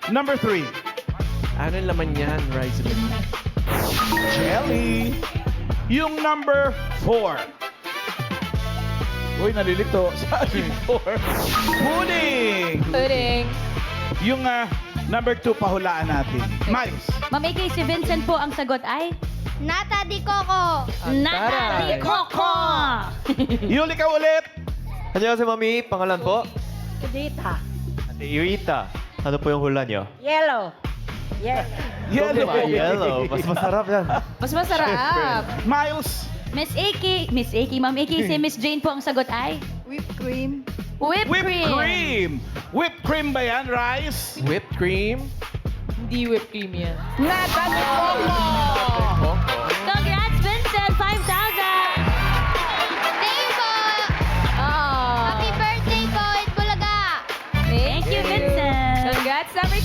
Number 3. Ano yung laman yan, Rice? Jelly. Yung number 4. Uy, nalilito. Sabi 4. Pudding. Pudding. Yung number 2, pahulaan natin. Miles. Ma'am AK, si Vincent po ang sagot ay... Nata di Coco. Nata de Coco! Yuli ka ulit. Annyeonghaseyo, Mami. Pangalan po? Dita. Ate Yuita. Ano po yung hula nyo? Yellow. Yellow. Yellow. Mas masarap yan. Mas masarap. Miles. Miss AK, Ma'am AK, si Miss Jane po ang sagot ay... Whipped cream. Whipped Whipped cream! cream. Whipped cream ba yan, Rice? Whipped cream. Hindi whipped cream yan. Nata de Coco. Congrats, Vincent! 5,000! Thank you po. Ah. Happy birthday po, Itbulaga. Thank you, Vincent! Congrats, number